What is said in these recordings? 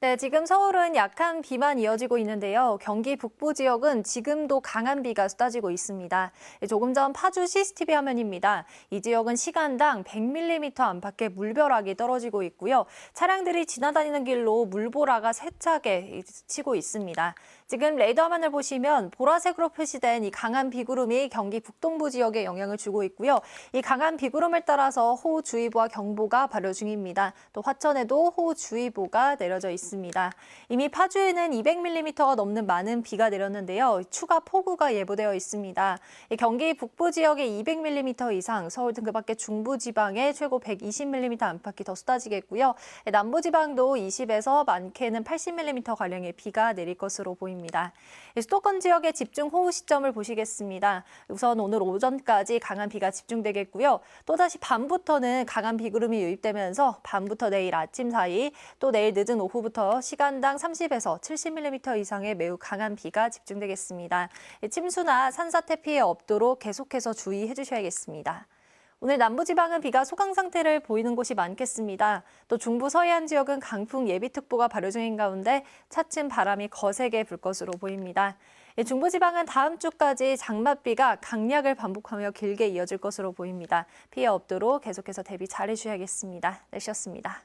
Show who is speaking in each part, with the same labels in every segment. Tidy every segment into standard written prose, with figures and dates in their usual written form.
Speaker 1: 네, 지금 서울은 약한 비만 이어지고 있는데요. 경기 북부 지역은 지금도 강한 비가 쏟아지고 있습니다. 조금 전 파주 CCTV 화면입니다. 이 지역은 시간당 100mm 안팎의 물벼락이 떨어지고 있고요. 차량들이 지나다니는 길로 물보라가 세차게 치고 있습니다. 지금 레이더 화면을 보시면 보라색으로 표시된 이 강한 비구름이 경기 북동부 지역에 영향을 주고 있고요. 이 강한 비구름을 따라서 호우주의보와 경보가 발효 중입니다. 또 화천에도 호우주의보가 내려져 있습니다. 이미 파주에는 200mm가 넘는 많은 비가 내렸는데요. 추가 폭우가 예보되어 있습니다. 경기 북부 지역에 200mm 이상, 서울 등 그 밖의 중부지방에 최고 120mm 안팎이 더 쏟아지겠고요. 남부지방도 20에서 많게는 80mm가량의 비가 내릴 것으로 보입니다. 수도권 지역의 집중 호우 시점을 보시겠습니다. 우선 오늘 오전까지 강한 비가 집중되겠고요. 또다시 밤부터는 강한 비구름이 유입되면서 밤부터 내일 아침 사이, 또 내일 늦은 오후부터 시간당 30에서 70mm 이상의 매우 강한 비가 집중되겠습니다. 침수나 산사태 피해 없도록 계속해서 주의해 주셔야겠습니다. 오늘 남부지방은 비가 소강 상태를 보이는 곳이 많겠습니다. 또 중부 서해안 지역은 강풍 예비특보가 발효 중인 가운데 차츰 바람이 거세게 불 것으로 보입니다. 중부지방은 다음 주까지 장맛비가 강약을 반복하며 길게 이어질 것으로 보입니다. 피해 없도록 계속해서 대비 잘 해주셔야겠습니다. 날씨였습니다.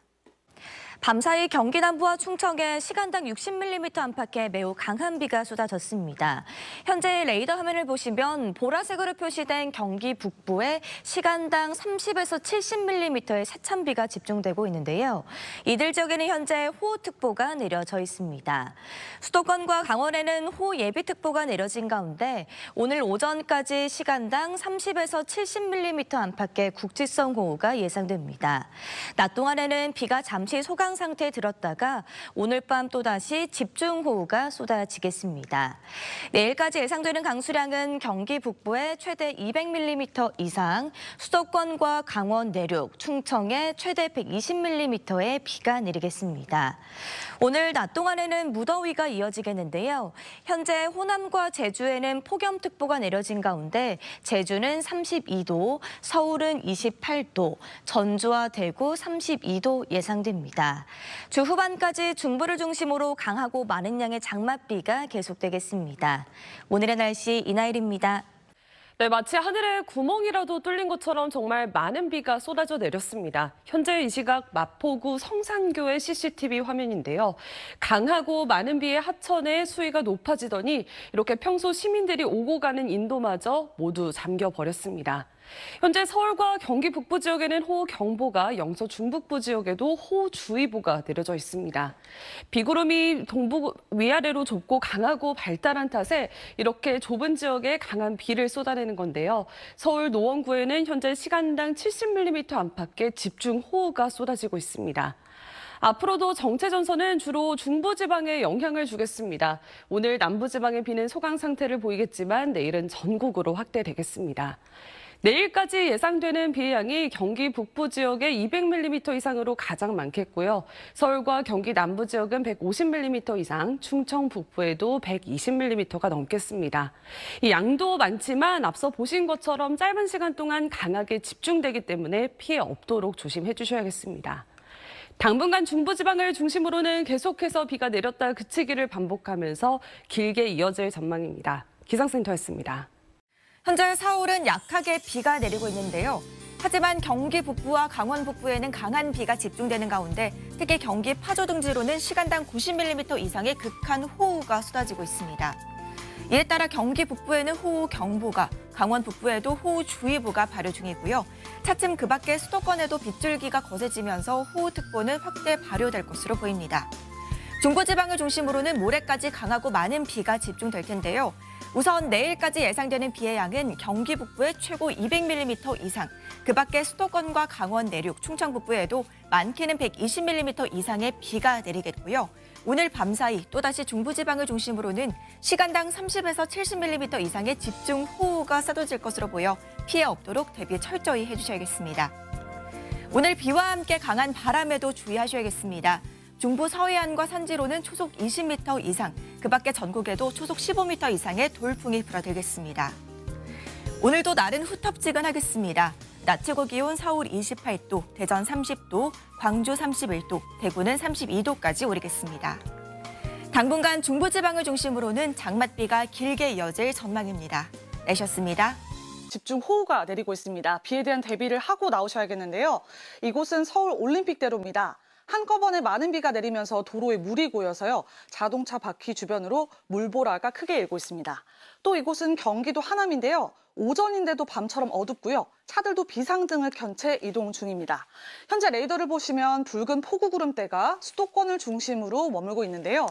Speaker 2: 밤사이 경기 남부와 충청에 시간당 60mm 안팎의 매우 강한 비가 쏟아졌습니다. 현재 레이더 화면을 보시면 보라색으로 표시된 경기 북부에 시간당 30에서 70mm의 세찬 비가 집중되고 있는데요. 이들 지역에는 현재 호우특보가 내려져 있습니다. 수도권과 강원에는 호우 예비특보가 내려진 가운데 오늘 오전까지 시간당 30에서 70mm 안팎의 국지성 호우가 예상됩니다. 낮 동안에는 비가 잠시 소강 상태에 들었다가 오늘 밤 또다시 집중호우가 쏟아지겠습니다. 내일까지 예상되는 강수량은 경기 북부에 최대 200mm 이상, 수도권과 강원 내륙, 충청에 최대 120mm의 비가 내리겠습니다. 오늘 낮 동안에는 무더위가 이어지겠는데요. 현재 호남과 제주에는 폭염특보가 내려진 가운데 제주는 32도, 서울은 28도, 전주와 대구 32도 예상됩니다. 주 후반까지 중부를 중심으로 강하고 많은 양의 장맛비가 계속되겠습니다. 오늘의 날씨 이나일입니다.
Speaker 3: 네, 마치 하늘에 구멍이라도 뚫린 것처럼 정말 많은 비가 쏟아져 내렸습니다. 현재 이 시각 마포구 성산교의 CCTV 화면인데요. 강하고 많은 비에 하천의 수위가 높아지더니 이렇게 평소 시민들이 오고 가는 인도마저 모두 잠겨버렸습니다. 현재 서울과 경기 북부 지역에는 호우경보가, 영서 중북부 지역에도 호우주의보가 내려져 있습니다. 비구름이 동부 위아래로 좁고 강하고 발달한 탓에 이렇게 좁은 지역에 강한 비를 쏟아내는 건데요. 서울 노원구에는 현재 시간당 70mm 안팎의 집중호우가 쏟아지고 있습니다. 앞으로도 정체전선은 주로 중부지방에 영향을 주겠습니다. 오늘 남부지방의 비는 소강 상태를 보이겠지만 내일은 전국으로 확대되겠습니다. 내일까지 예상되는 비의 양이 경기 북부 지역에 200mm 이상으로 가장 많겠고요. 서울과 경기 남부 지역은 150mm 이상, 충청 북부에도 120mm가 넘겠습니다. 이 양도 많지만 앞서 보신 것처럼 짧은 시간 동안 강하게 집중되기 때문에 피해 없도록 조심해 주셔야겠습니다. 당분간 중부지방을 중심으로는 계속해서 비가 내렸다 그치기를 반복하면서 길게 이어질 전망입니다. 기상센터였습니다.
Speaker 2: 현재 서울은 약하게 비가 내리고 있는데요. 하지만 경기 북부와 강원 북부에는 강한 비가 집중되는 가운데 특히 경기 파주 등지로는 시간당 90mm 이상의 극한 호우가 쏟아지고 있습니다. 이에 따라 경기 북부에는 호우경보가, 강원 북부에도 호우주의보가 발효 중이고요. 차츰 그 밖에 수도권에도 빗줄기가 거세지면서 호우특보는 확대 발효될 것으로 보입니다. 중부지방을 중심으로는 모레까지 강하고 많은 비가 집중될 텐데요. 우선 내일까지 예상되는 비의 양은 경기 북부에 최고 200mm 이상, 그 밖에 수도권과 강원 내륙, 충청 북부에도 많게는 120mm 이상의 비가 내리겠고요. 오늘 밤사이 또다시 중부지방을 중심으로는 시간당 30에서 70mm 이상의 집중호우가 쏟아질 것으로 보여 피해 없도록 대비 철저히 해주셔야겠습니다. 오늘 비와 함께 강한 바람에도 주의하셔야겠습니다. 중부 서해안과 산지로는 초속 20m 이상, 그 밖에 전국에도 초속 15m 이상의 돌풍이 불어들겠습니다. 오늘도 날은 후텁지근하겠습니다. 낮 최고 기온 서울 28도, 대전 30도, 광주 31도, 대구는 32도까지 오르겠습니다. 당분간 중부지방을 중심으로는 장맛비가 길게 이어질 전망입니다. 내셨습니다.
Speaker 4: 집중호우가 내리고 있습니다. 비에 대한 대비를 하고 나오셔야겠는데요. 이곳은 서울 올림픽대로입니다. 한꺼번에 많은 비가 내리면서 도로에 물이 고여서요. 자동차 바퀴 주변으로 물보라가 크게 일고 있습니다. 또 이곳은 경기도 하남인데요. 오전인데도 밤처럼 어둡고요. 차들도 비상등을 켠 채 이동 중입니다. 현재 레이더를 보시면 붉은 폭우구름대가 수도권을 중심으로 머물고 있는데요.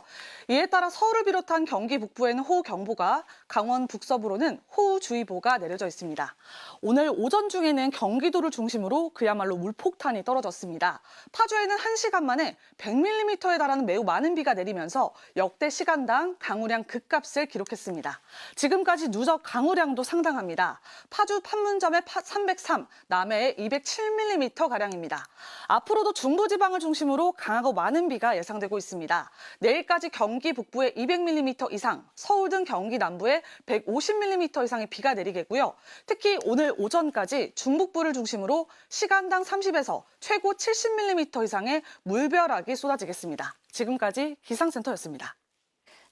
Speaker 4: 이에 따라 서울을 비롯한 경기 북부에는 호우경보가, 강원 북서부로는 호우주의보가 내려져 있습니다. 오늘 오전 중에는 경기도를 중심으로 그야말로 물폭탄이 떨어졌습니다. 파주에는 1시간 만에 100mm에 달하는 매우 많은 비가 내리면서 역대 시간당 강우량 급값을 기록했습니다. 지금까지 누적 강우량도 상당합니다. 파주 판문점에 303, 남해에 207mm가량입니다. 앞으로도 중부지방을 중심으로 강하고 많은 비가 예상되고 있습니다. 내일까지 경기 북부에 200mm 이상, 서울 등 경기 남부에 150mm 이상의 비가 내리겠고요. 특히 오늘 오전까지 중북부를 중심으로 시간당 30에서 최고 70mm 이상의 물벼락이 쏟아지겠습니다. 지금까지 기상센터였습니다.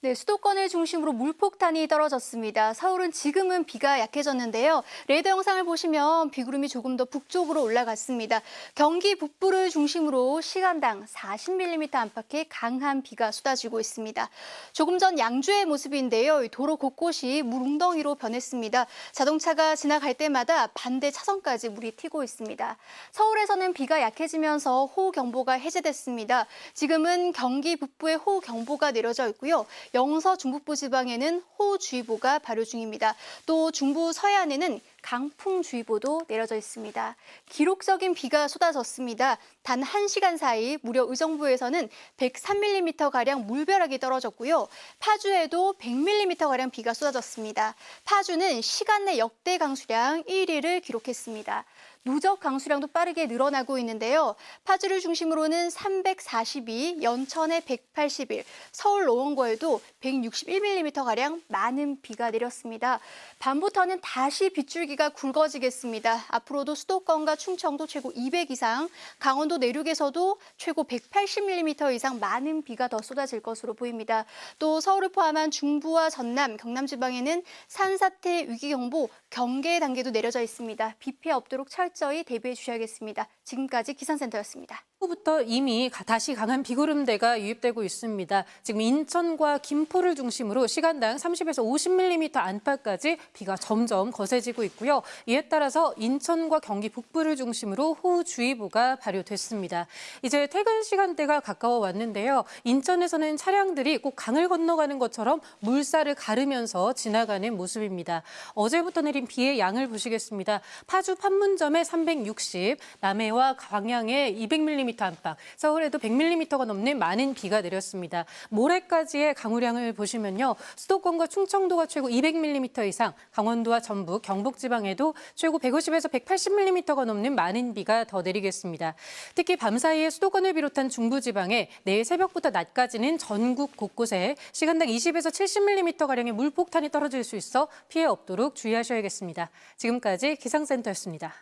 Speaker 5: 네, 수도권을 중심으로 물폭탄이 떨어졌습니다. 서울은 지금은 비가 약해졌는데요. 레이더 영상을 보시면 비구름이 조금 더 북쪽으로 올라갔습니다. 경기 북부를 중심으로 시간당 40mm 안팎의 강한 비가 쏟아지고 있습니다. 조금 전 양주의 모습인데요. 도로 곳곳이 물웅덩이로 변했습니다. 자동차가 지나갈 때마다 반대 차선까지 물이 튀고 있습니다. 서울에서는 비가 약해지면서 호우경보가 해제됐습니다. 지금은 경기 북부에 호우경보가 내려져 있고요. 영서 중북부 지방에는 호우주의보가 발효 중입니다. 또 중부 서해안에는 강풍주의보도 내려져 있습니다. 기록적인 비가 쏟아졌습니다. 단 1시간 사이 무려 의정부에서는 103mm가량 물벼락이 떨어졌고요. 파주에도 100mm가량 비가 쏟아졌습니다. 파주는 시간 내 역대 강수량 1위를 기록했습니다. 누적 강수량도 빠르게 늘어나고 있는데요. 파주를 중심으로는 342, 연천에 181, 서울 노원구에도 161mm가량 많은 비가 내렸습니다. 밤부터는 다시 빗줄기가 굵어지겠습니다. 앞으로도 수도권과 충청도 최고 200 이상, 강원도 내륙에서도 최고 180mm 이상 많은 비가 더 쏟아질 것으로 보입니다. 또 서울을 포함한 중부와 전남, 경남 지방에는 산사태 위기경보, 경계 단계도 내려져 있습니다. 비 피해 없도록 철저히 대비해 주셔야겠습니다. 지금까지 기상센터였습니다.
Speaker 6: 부터 이미 다시 강한 비구름대가 유입되고 있습니다. 지금 인천과 김포를 중심으로 시간당 30에서 50mm 안팎까지 비가 점점 거세지고 있고요. 이에 따라서 인천과 경기 북부를 중심으로 호우주의보가 발효됐습니다. 이제 퇴근 시간대가 가까워 왔는데요. 인천에서는 차량들이 꼭 강을 건너가는 것처럼 물살을 가르면서 지나가는 모습입니다. 어제부터 내린 비의 양을 보시겠습니다. 파주 판문점에 360, 남해와 광양에 200mm 안팎, 서울에도 100mm가 넘는 많은 비가 내렸습니다. 모레까지의 강우량을 보시면요. 수도권과 충청도가 최고 200mm 이상, 강원도와 전북, 경북 지방에도 최고 150에서 180mm가 넘는 많은 비가 더 내리겠습니다. 특히 밤사이에 수도권을 비롯한 중부 지방에 내일 새벽부터 낮까지는 전국 곳곳에 시간당 20에서 70mm가량의 물폭탄이 떨어질 수 있어 피해 없도록 주의하셔야겠습니다. 지금까지 기상센터였습니다.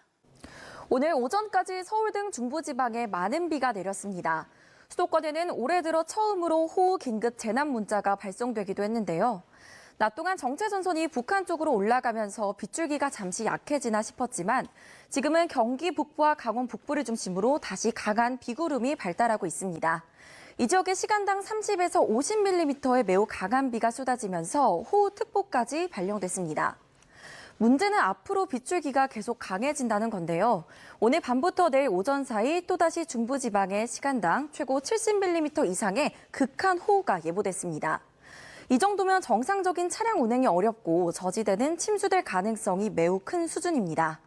Speaker 2: 오늘 오전까지 서울 등 중부지방에 많은 비가 내렸습니다. 수도권에는 올해 들어 처음으로 호우 긴급 재난 문자가 발송되기도 했는데요. 낮 동안 정체전선이 북한 쪽으로 올라가면서 빗줄기가 잠시 약해지나 싶었지만 지금은 경기 북부와 강원 북부를 중심으로 다시 강한 비구름이 발달하고 있습니다. 이 지역에 시간당 30에서 50mm의 매우 강한 비가 쏟아지면서 호우특보까지 발령됐습니다. 문제는 앞으로 빗줄기가 계속 강해진다는 건데요. 오늘 밤부터 내일 오전 사이 또다시 중부지방에 시간당 최고 70mm 이상의 극한 호우가 예보됐습니다. 이 정도면 정상적인 차량 운행이 어렵고 저지대는 침수될 가능성이 매우 큰 수준입니다.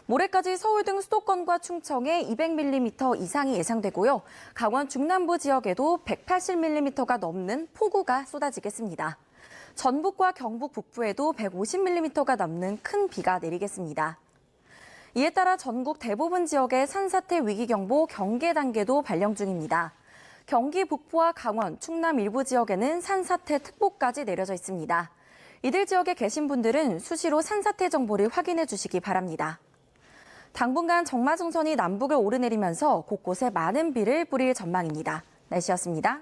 Speaker 2: 모레까지 서울 등 수도권과 충청에 200mm 이상이 예상되고요. 강원 중남부 지역에도 180mm가 넘는 폭우가 쏟아지겠습니다. 전북과 경북 북부에도 150mm가 넘는 큰 비가 내리겠습니다. 이에 따라 전국 대부분 지역에 산사태 위기경보 경계 단계도 발령 중입니다. 경기 북부와 강원, 충남 일부 지역에는 산사태 특보까지 내려져 있습니다. 이들 지역에 계신 분들은 수시로 산사태 정보를 확인해 주시기 바랍니다. 당분간 정마중선이 남북을 오르내리면서 곳곳에 많은 비를 뿌릴 전망입니다. 날씨였습니다.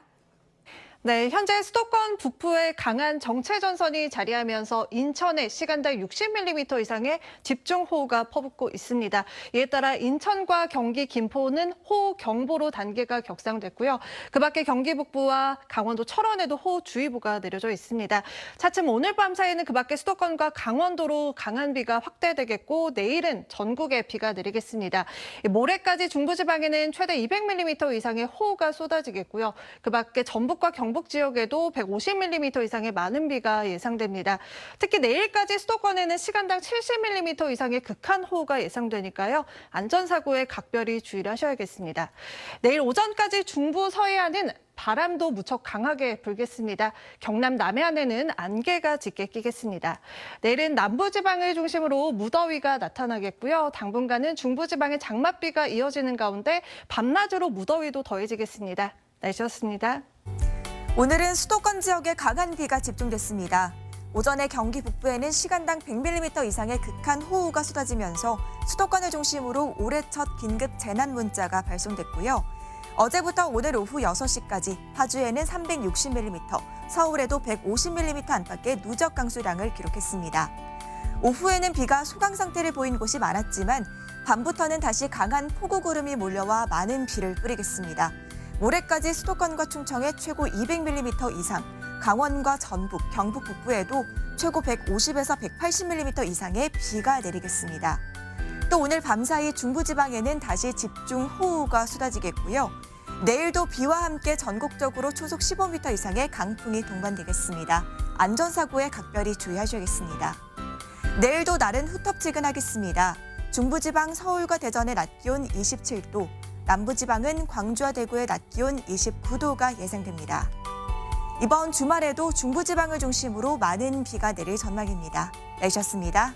Speaker 7: 네, 현재 수도권 북부에 강한 정체전선이 자리하면서 인천에 시간당 60mm 이상의 집중호우가 퍼붓고 있습니다. 이에 따라 인천과 경기, 김포는 호우경보로 단계가 격상됐고요. 그 밖에 경기 북부와 강원도 철원에도 호우주의보가 내려져 있습니다. 차츰 오늘 밤 사이에는 그 밖에 수도권과 강원도로 강한 비가 확대되겠고 내일은 전국에 비가 내리겠습니다. 모레까지 중부지방에는 최대 200mm 이상의 호우가 쏟아지겠고요. 그 밖에 전북과 경북 지역에도 150mm 이상의 많은 비가 예상됩니다. 특히 내일까지 수도권에는 시간당 70mm 이상의 극한 호우가 예상되니까요. 안전사고에 각별히 주의를 하셔야겠습니다. 내일 오전까지 중부 서해안은 바람도 무척 강하게 불겠습니다. 경남 남해안에는 안개가 짙게 끼겠습니다. 내일은 남부지방을 중심으로 무더위가 나타나겠고요. 당분간은 중부지방에 장맛비가 이어지는 가운데 밤낮으로 무더위도 더해지겠습니다. 날씨였습니다.
Speaker 8: 오늘은 수도권 지역에 강한 비가 집중됐습니다. 오전에 경기 북부에는 시간당 100mm 이상의 극한 호우가 쏟아지면서 수도권을 중심으로 올해 첫 긴급 재난 문자가 발송됐고요. 어제부터 오늘 오후 6시까지 파주에는 360mm, 서울에도 150mm 안팎의 누적 강수량을 기록했습니다. 오후에는 비가 소강 상태를 보인 곳이 많았지만 밤부터는 다시 강한 폭우구름이 몰려와 많은 비를 뿌리겠습니다. 모레까지 수도권과 충청에 최고 200mm 이상, 강원과 전북, 경북 북부에도 최고 150에서 180mm 이상의 비가 내리겠습니다. 또 오늘 밤사이 중부지방에는 다시 집중호우가 쏟아지겠고요. 내일도 비와 함께 전국적으로 초속 15m 이상의 강풍이 동반되겠습니다. 안전사고에 각별히 주의하셔야겠습니다. 내일도 날은 후텁지근하겠습니다. 중부지방 서울과 대전의 낮 기온 27도, 남부지방은 광주와 대구의 낮 기온 29도가 예상됩니다. 이번 주말에도 중부지방을 중심으로 많은 비가 내릴 전망입니다. 날씨였습니다.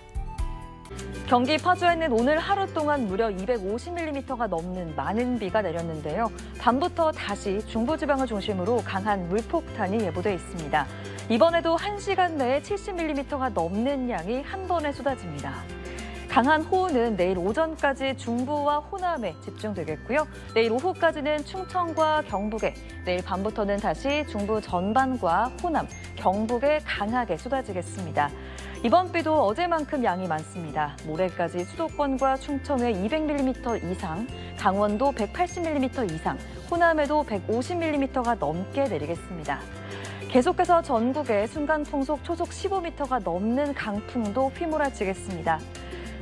Speaker 2: 경기 파주에는 오늘 하루 동안 무려 250mm가 넘는 많은 비가 내렸는데요. 밤부터 다시 중부지방을 중심으로 강한 물폭탄이 예보돼 있습니다. 이번에도 1시간 내에 70mm가 넘는 양이 한 번에 쏟아집니다. 강한 호우는 내일 오전까지 중부와 호남에 집중되겠고요. 내일 오후까지는 충청과 경북에, 내일 밤부터는 다시 중부 전반과 호남, 경북에 강하게 쏟아지겠습니다. 이번 비도 어제만큼 양이 많습니다. 모레까지 수도권과 충청에 200mm 이상, 강원도 180mm 이상, 호남에도 150mm가 넘게 내리겠습니다. 계속해서 전국에 순간풍속 초속 15m가 넘는 강풍도 휘몰아치겠습니다.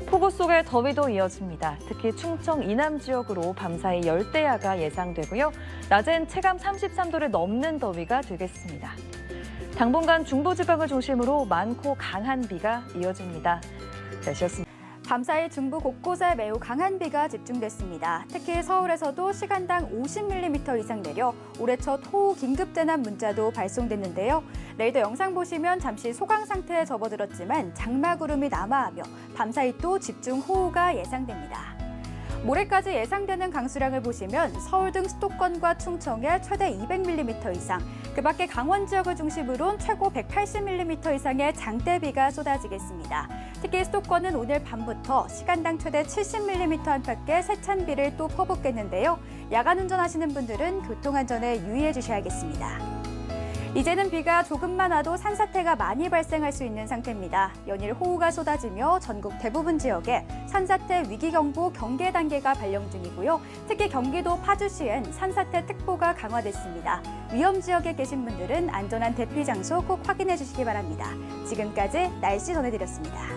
Speaker 2: 폭우 속에 더위도 이어집니다. 특히 충청 이남 지역으로 밤사이 열대야가 예상되고요. 낮엔 체감 33도를 넘는 더위가 되겠습니다. 당분간 중부지방을 중심으로 많고 강한 비가 이어집니다. 날씨였습니다.
Speaker 9: 밤사이 중부 곳곳에 매우 강한 비가 집중됐습니다. 특히 서울에서도 시간당 50mm 이상 내려 올해 첫 호우 긴급재난 문자도 발송됐는데요. 레이더 영상 보시면 잠시 소강 상태에 접어들었지만 장마구름이 남하하며 밤사이 또 집중호우가 예상됩니다. 모레까지 예상되는 강수량을 보시면 서울 등 수도권과 충청에 최대 200mm 이상, 그 밖에 강원 지역을 중심으로 최고 180mm 이상의 장대비가 쏟아지겠습니다. 특히 수도권은 오늘 밤부터 시간당 최대 70mm 안팎의 세찬 비를 또 퍼붓겠는데요. 야간 운전하시는 분들은 교통안전에 유의해 주셔야겠습니다. 이제는 비가 조금만 와도 산사태가 많이 발생할 수 있는 상태입니다. 연일 호우가 쏟아지며 전국 대부분 지역에 산사태 위기경보 경계 단계가 발령 중이고요. 특히 경기도 파주시엔 산사태 특보가 강화됐습니다. 위험 지역에 계신 분들은 안전한 대피 장소 꼭 확인해 주시기 바랍니다. 지금까지 날씨 전해드렸습니다.